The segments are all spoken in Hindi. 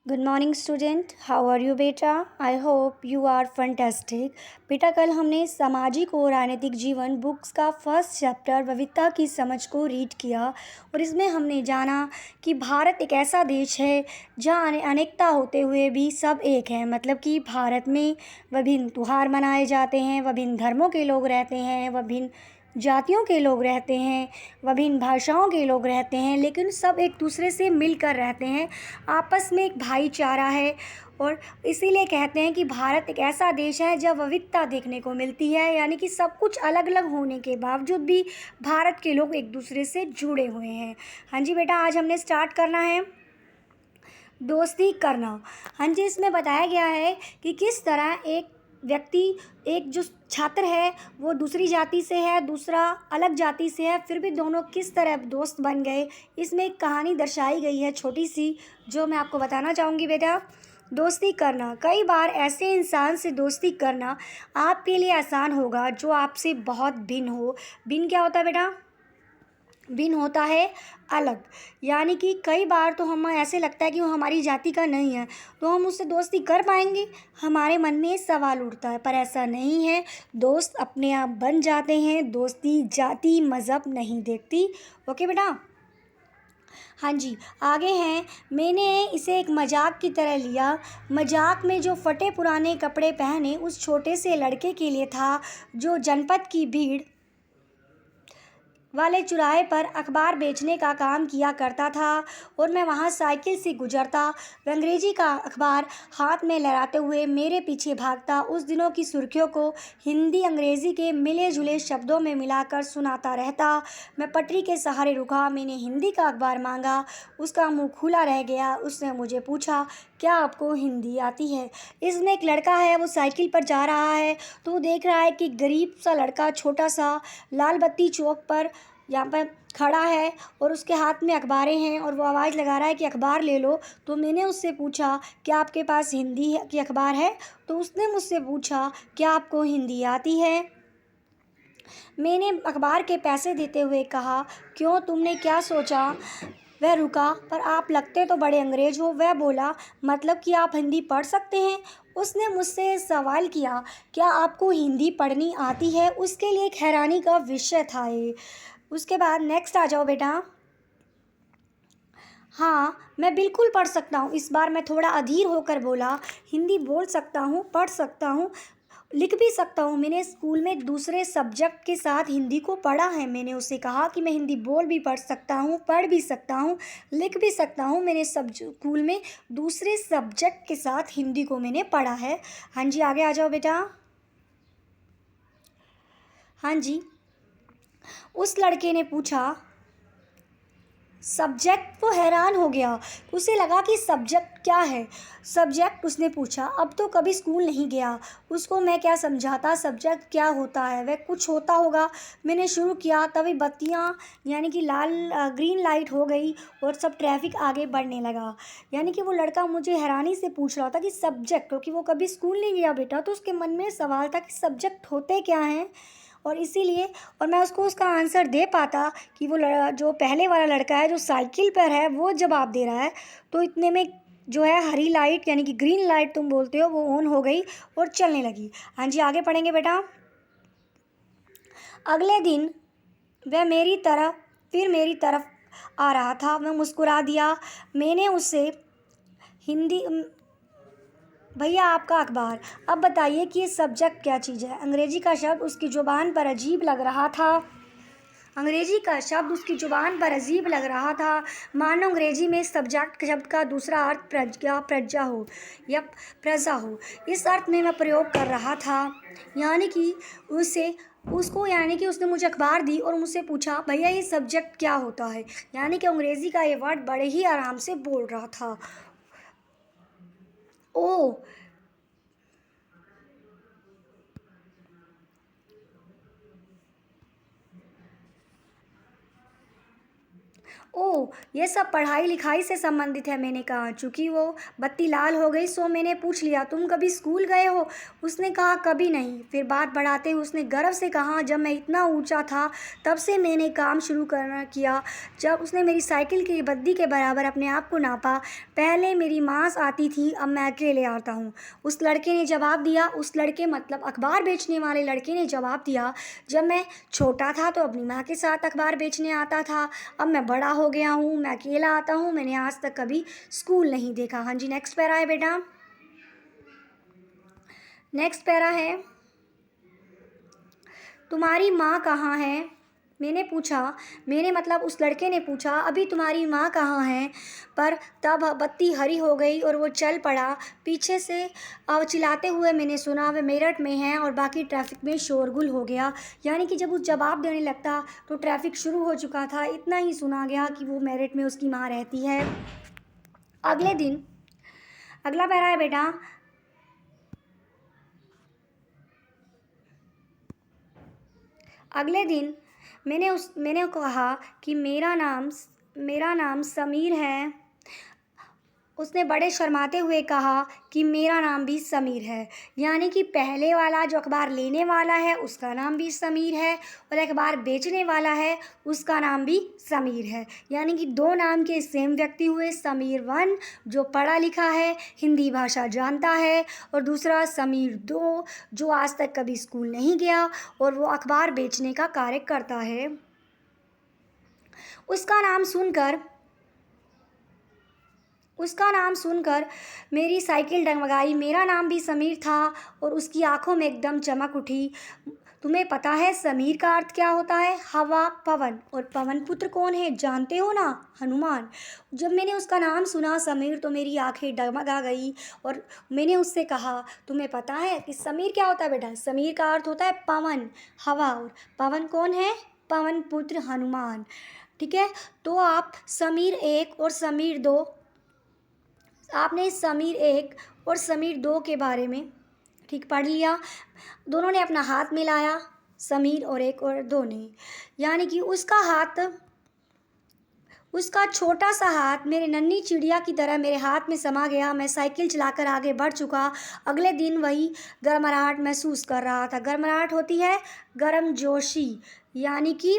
Good morning student, how are you बेटा? I hope you are fantastic. बेटा, कल हमने सामाजिक और राजनीतिक जीवन बुक्स का फर्स्ट चैप्टर विविधता की समझ को रीड किया और इसमें हमने जाना कि भारत एक ऐसा देश है जहाँ अनेकता होते हुए भी सब एक हैं। मतलब कि भारत में विभिन्न त्यौहार मनाए जाते हैं, विभिन्न धर्मों के लोग रहते हैं, विभिन्न जातियों के लोग रहते हैं, विभिन्न भाषाओं के लोग रहते हैं, लेकिन सब एक दूसरे से मिलकर रहते हैं। आपस में एक भाईचारा है और इसीलिए कहते हैं कि भारत एक ऐसा देश है जहाँ विविधता देखने को मिलती है, यानी कि सब कुछ अलग अलग होने के बावजूद भी भारत के लोग एक दूसरे से जुड़े हुए हैं। हाँ जी बेटा, आज हमने स्टार्ट करना है दोस्ती करना। हाँ जी, इसमें बताया गया है कि किस तरह एक व्यक्ति, एक जो छात्र है वो दूसरी जाति से है, दूसरा अलग जाति से है, फिर भी दोनों किस तरह दोस्त बन गए। इसमें एक कहानी दर्शाई गई है छोटी सी, जो मैं आपको बताना चाहूँगी बेटा। दोस्ती करना, कई बार ऐसे इंसान से दोस्ती करना आपके लिए आसान होगा जो आपसे बहुत भिन्न हो। भिन्न क्या होता है बेटा? भिन्न होता है अलग, यानी कि कई बार तो हम ऐसे लगता है कि वो हमारी जाति का नहीं है, तो हम उससे दोस्ती कर पाएंगे। हमारे मन में सवाल उठता है, पर ऐसा नहीं है। दोस्त अपने आप बन जाते हैं। दोस्ती जाति मज़हब नहीं देखती। ओके बेटा? हाँ जी, आगे हैं। मैंने इसे एक मजाक की तरह लिया। मजाक में जो फटे पुराने कपड़े पहने उस छोटे से लड़के के लिए था जो जनपद की भीड़ वाले चौराहे पर अखबार बेचने का काम किया करता था और मैं वहाँ साइकिल से गुजरता। वह अंग्रेजी का अखबार हाथ में लहराते हुए मेरे पीछे भागता, उस दिनों की सुर्खियों को हिंदी अंग्रेजी के मिले जुले शब्दों में मिलाकर सुनाता रहता। मैं पटरी के सहारे रुका। मैंने हिंदी का अखबार मांगा। उसका मुंह खुला रह गया। उसने मुझे पूछा, क्या आपको हिंदी आती है? इसमें एक लड़का है, वो साइकिल पर जा रहा है, तो वो देख रहा है कि गरीब सा लड़का छोटा सा लाल बत्ती चौक पर यहाँ पर खड़ा है और उसके हाथ में अखबारें हैं और वो आवाज़ लगा रहा है कि अखबार ले लो। तो मैंने उससे पूछा, क्या आपके पास हिंदी की अखबार है? तो उसने मुझसे पूछा, क्या आपको हिंदी आती है? मैंने अखबार के पैसे देते हुए कहा, क्यों, तुमने क्या सोचा? वह रुका, पर आप लगते तो बड़े अंग्रेज हो। वह बोला, मतलब कि आप हिंदी पढ़ सकते हैं? उसने मुझसे सवाल किया, क्या आपको हिंदी पढ़नी आती है? उसके लिए एक हैरानी का विषय था ये। उसके बाद नेक्स्ट आ जाओ बेटा। हाँ, मैं बिल्कुल पढ़ सकता हूँ। इस बार मैं थोड़ा अधीर होकर बोला, हिंदी बोल सकता हूँ, पढ़ सकता हूँ, लिख भी सकता हूँ। मैंने स्कूल में दूसरे सब्जेक्ट के साथ हिंदी को पढ़ा है। मैंने उससे कहा कि मैं हिंदी बोल भी पढ़ सकता हूँ, पढ़ भी सकता हूँ, लिख भी सकता हूँ। मैंने स्कूल में दूसरे सब्जेक्ट के साथ हिंदी को मैंने पढ़ा है। हाँ जी, आगे आ जाओ बेटा। हाँ जी, उस लड़के ने पूछा सब्जेक्ट। वो हैरान हो गया। उसे लगा कि सब्जेक्ट क्या है। सब्जेक्ट, उसने पूछा। अब तो कभी स्कूल नहीं गया, उसको मैं क्या समझाता सब्जेक्ट क्या होता है। वह कुछ होता होगा। मैंने शुरू किया, तभी बत्तियाँ यानी कि ग्रीन लाइट हो गई और सब ट्रैफिक आगे बढ़ने लगा। यानी कि वो लड़का मुझे हैरानी से पूछ रहा था कि सब्जेक्ट, क्योंकि वो कभी स्कूल नहीं गया बेटा, तो उसके मन में सवाल था कि सब्जेक्ट होते क्या हैं। और इसीलिए, और मैं उसको उसका आंसर दे पाता कि वो जो पहले वाला लड़का है जो साइकिल पर है वो जवाब दे रहा है। तो इतने में जो है हरी लाइट यानी कि ग्रीन लाइट तुम बोलते हो वो ऑन हो गई और चलने लगी। हाँ जी, आगे पढ़ेंगे बेटा। अगले दिन वह मेरी तरफ आ रहा था। मैं मुस्कुरा दिया। मैंने उससे हिंदी भैया, आपका अखबार। अब बताइए कि ये सब्जेक्ट क्या चीज़ है? अंग्रेजी का शब्द उसकी ज़ुबान पर अजीब लग रहा था। अंग्रेजी का शब्द उसकी ज़ुबान पर अजीब लग रहा था, मानो अंग्रेजी में सब्जेक्ट शब्द का दूसरा अर्थ प्रज्ञा हो या प्रजा हो। इस अर्थ में मैं प्रयोग कर रहा था। यानी कि यानी कि उसने मुझे अखबार दी और मुझसे पूछा, भैया ये सब्जेक्ट क्या होता है? यानी कि अंग्रेज़ी का ये वर्ड बड़े ही आराम से बोल रहा था। ओह, ओह! ये सब पढ़ाई-लिखाई से संबंधित है, मैंने कहा। चूँकि वो बत्ती लाल हो गई सो मैंने पूछ लिया, तुम कभी स्कूल गए हो? उसने कहा, कभी नहीं। फिर बात बढ़ाते हुए उसने गर्व से कहा, जब मैं इतना ऊँचा था तब से मैंने काम शुरू करना किया। जब उसने मेरी साइकिल की बद्दी के बराबर अपने आप को नापा। पहले मेरी माँ आती थी, अब मैं अकेले आता हूँ। उस लड़के ने जवाब दिया। उस लड़के मतलब अखबार बेचने वाले लड़के ने जवाब दिया, जब मैं छोटा था तो अपनी माँ के साथ अखबार बेचने आता था। अब मैं बड़ा हो गया हूँ, मैं अकेला आता हूँ, मैंने आज तक कभी स्कूल नहीं देखा। हाँ जी, नेक्स्ट पैरा है बेटा। नेक्स्ट पैरा है, तुम्हारी माँ कहाँ है? मैंने पूछा, मैंने मतलब उस लड़के ने पूछा, अभी तुम्हारी माँ कहाँ है? पर तब बत्ती हरी हो गई और वो चल पड़ा। पीछे से चिल्लाते हुए मैंने सुना, वे मेरठ में हैं, और बाकी ट्रैफिक में शोरगुल हो गया। यानी कि जब वो जवाब देने लगता तो ट्रैफिक शुरू हो चुका था। इतना ही सुना गया कि वो मेरठ में उसकी माँ रहती है। अगले दिन, अगला पैरा है बेटा, अगले दिन मैंने कहा कि मेरा नाम समीर है। उसने बड़े शर्माते हुए कहा कि मेरा नाम भी समीर है। यानी कि पहले वाला जो अखबार लेने वाला है उसका नाम भी समीर है, और अखबार बेचने वाला है उसका नाम भी समीर है। यानी कि दो नाम के सेम व्यक्ति हुए। समीर वन जो पढ़ा लिखा है, हिंदी भाषा जानता है, और दूसरा समीर दो जो आज तक कभी स्कूल नहीं गया और वो अखबार बेचने का कार्य करता है। उसका नाम सुनकर उसका नाम सुनकर मेरी साइकिल डगमगाई। मेरा नाम भी समीर था और उसकी आंखों में एकदम चमक उठी। तुम्हें पता है समीर का अर्थ क्या होता है? हवा, पवन। और पवन पुत्र कौन है जानते हो ना? हनुमान। जब मैंने उसका नाम सुना समीर तो मेरी आंखें डगमगा गई और मैंने उससे कहा, तुम्हें पता है कि समीर क्या होता है बेटा? समीर का अर्थ होता है पवन, हवा। और पवन कौन है? पवन पुत्र हनुमान। ठीक है, तो आप समीर एक और समीर दो, आपने समीर एक और समीर दो के बारे में ठीक पढ़ लिया। दोनों ने अपना हाथ मिलाया, समीर और एक और दो ने। यानी कि उसका छोटा सा हाथ मेरे नन्ही चिड़िया की तरह मेरे हाथ में समा गया। मैं साइकिल चलाकर आगे बढ़ चुका। अगले दिन वही गर्मराहट महसूस कर रहा था। गर्मराहट होती है गर्मजोशी, यानी कि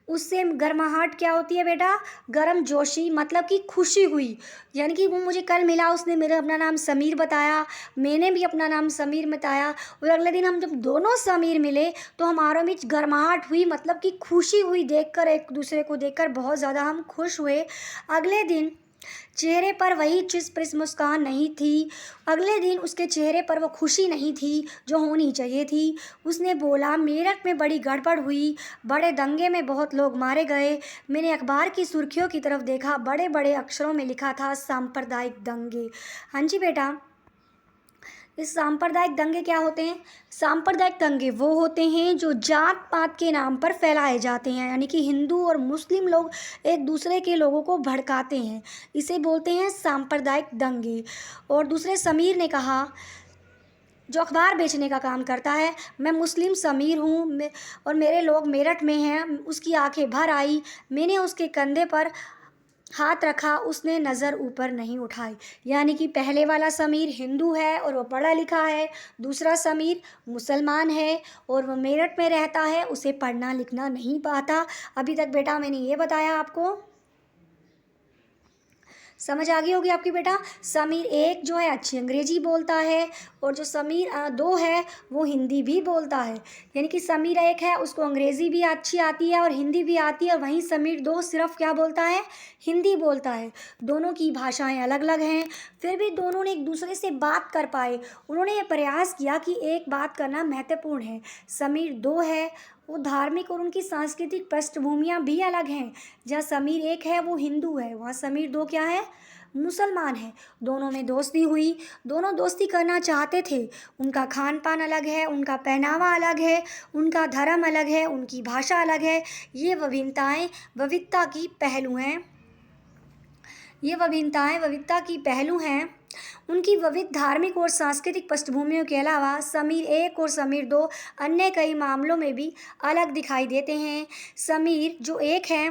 उससे गर्माहट क्या होती है बेटा? गर्मजोशी, मतलब कि खुशी हुई। यानी कि वो मुझे कल मिला, उसने मेरा अपना नाम समीर बताया, मैंने भी अपना नाम समीर बताया, और अगले दिन हम जब दोनों समीर मिले तो हमारे बीच गर्माहट हुई, मतलब कि खुशी हुई देखकर, एक दूसरे को देखकर बहुत ज़्यादा हम खुश हुए। अगले दिन चेहरे पर वही चिरस्मृत मुस्कान नहीं थी। अगले दिन उसके चेहरे पर वो खुशी नहीं थी जो होनी चाहिए थी। उसने बोला, मेरठ में बड़ी गड़बड़ हुई, बड़े दंगे में बहुत लोग मारे गए। मैंने अखबार की सुर्खियों की तरफ देखा, बड़े बड़े अक्षरों में लिखा था सांप्रदायिक दंगे। हाँ जी बेटा, इस सांप्रदायिक दंगे क्या होते हैं? सांप्रदायिक दंगे वो होते हैं जो जात पात के नाम पर फैलाए जाते हैं। यानी कि हिंदू और मुस्लिम लोग एक दूसरे के लोगों को भड़काते हैं, इसे बोलते हैं सांप्रदायिक दंगे। और दूसरे समीर ने कहा, जो अखबार बेचने का काम करता है, मैं मुस्लिम समीर हूँ और मेरे लोग मेरठ में हैं। उसकी आंखें भर आई। मैंने उसके कंधे पर हाथ रखा, उसने नज़र ऊपर नहीं उठाई। यानी कि पहले वाला समीर हिंदू है और वो पढ़ा लिखा है, दूसरा समीर मुसलमान है और वो मेरठ में रहता है, उसे पढ़ना लिखना नहीं आता। अभी तक बेटा मैंने ये बताया आपको, समझ आ गई होगी आपकी बेटा। समीर एक जो है अच्छी अंग्रेजी बोलता है, और जो समीर दो है वो हिंदी भी बोलता है। यानी कि समीर एक है, उसको अंग्रेज़ी भी अच्छी आती है और हिंदी भी आती है, और वहीं समीर दो सिर्फ क्या बोलता है? हिंदी बोलता है। दोनों की भाषाएं अलग अलग हैं, फिर भी दोनों ने एक दूसरे से बात कर पाए। उन्होंने ये प्रयास किया कि एक बात करना महत्वपूर्ण है। समीर दो है, वो धार्मिक और उनकी सांस्कृतिक पृष्ठभूमियाँ भी अलग हैं। जहाँ समीर एक है वो हिंदू है, वहाँ समीर दो क्या है? मुसलमान है। दोनों में दोस्ती हुई, दोनों दोस्ती करना चाहते थे। उनका खान पान अलग है, उनका पहनावा अलग है, उनका धर्म अलग है, उनकी भाषा अलग है। ये विभिन्नताएं विविधता की पहलू हैं। ये विभिन्नताएं विविधता की पहलू हैं। उनकी विविध धार्मिक और सांस्कृतिक पृष्ठभूमियों के अलावा समीर एक और समीर दो अन्य कई मामलों में भी अलग दिखाई देते हैं। समीर जो एक है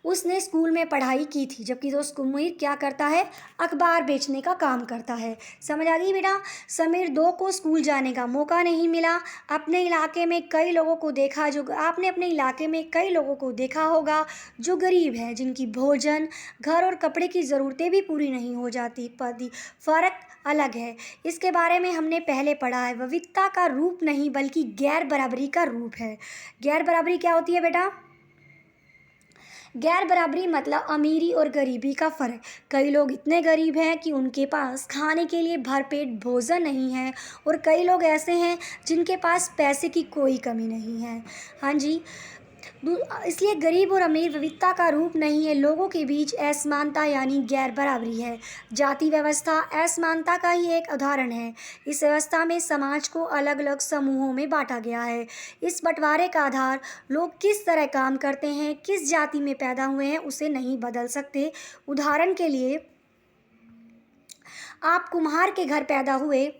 उसने स्कूल में पढ़ाई की थी, जबकि दोस्त कुमिर क्या करता है, अखबार बेचने का काम करता है। समझ आ गई बेटा। समीर 2 को स्कूल जाने का मौका नहीं मिला। अपने इलाके में कई लोगों को देखा जो आपने अपने इलाके में कई लोगों को देखा होगा जो गरीब है, जिनकी भोजन, घर और कपड़े की ज़रूरतें भी पूरी नहीं हो जाती। पति फ़र्क अलग है। इसके बारे में हमने पहले पढ़ा है। विविधता का रूप नहीं बल्कि गैर बराबरी का रूप है। गैर बराबरी क्या होती है बेटा? गैर बराबरी मतलब अमीरी और गरीबी का फ़र्क। कई लोग इतने गरीब हैं कि उनके पास खाने के लिए भरपेट भोजन नहीं है, और कई लोग ऐसे हैं जिनके पास पैसे की कोई कमी नहीं है। हाँ जी। इसलिए गरीब और अमीर विविधता का रूप नहीं है, लोगों के बीच असमानता यानी गैर बराबरी है। जाति व्यवस्था असमानता का ही एक उदाहरण है। इस व्यवस्था में समाज को अलग अलग समूहों में बांटा गया है। इस बंटवारे का आधार लोग किस तरह काम करते हैं, किस जाति में पैदा हुए हैं, उसे नहीं बदल सकते। उदाहरण के लिए, आप कुम्हार के घर पैदा हुए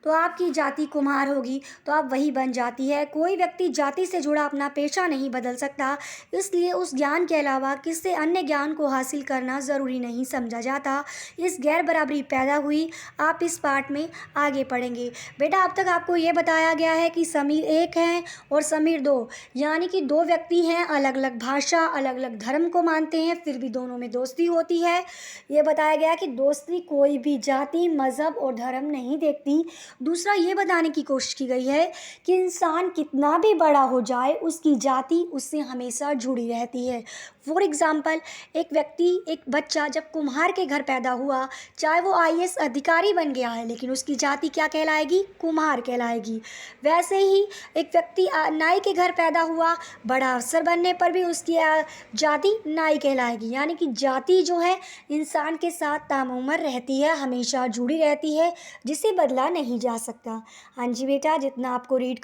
तो आपकी जाति कुम्हार होगी, तो आप वही बन जाती है। कोई व्यक्ति जाति से जुड़ा अपना पेशा नहीं बदल सकता, इसलिए उस ज्ञान के अलावा किसी अन्य ज्ञान को हासिल करना ज़रूरी नहीं समझा जाता। इस गैर बराबरी पैदा हुई। आप इस पाठ में आगे पढ़ेंगे। बेटा, अब तक आपको ये बताया गया है कि समीर 1 हैं और समीर 2, यानी कि 2 व्यक्ति हैं, अलग अलग भाषा, अलग अलग धर्म को मानते हैं, फिर भी दोनों में दोस्ती होती है। ये बताया गया कि दोस्ती कोई भी जाति, मज़हब और धर्म नहीं देखती। दूसरा, ये बताने की कोशिश की गई है कि इंसान कितना भी बड़ा हो जाए, उसकी जाति उससे हमेशा जुड़ी रहती है। फॉर एग्ज़ाम्पल, एक बच्चा जब कुम्हार के घर पैदा हुआ, चाहे वो IAS अधिकारी बन गया है, लेकिन उसकी जाति क्या कहलाएगी? कुम्हार कहलाएगी। वैसे ही एक व्यक्ति नाई के घर पैदा हुआ, बड़ा अफसर बनने पर भी उसकी जाति नाई कहलाएगी। यानी कि जाति जो है इंसान के साथ तामउम्र रहती है, हमेशा जुड़ी रहती है, जिसे बदला नहीं जा सकता। हाँ जी बेटा, जितना आपको रीड कर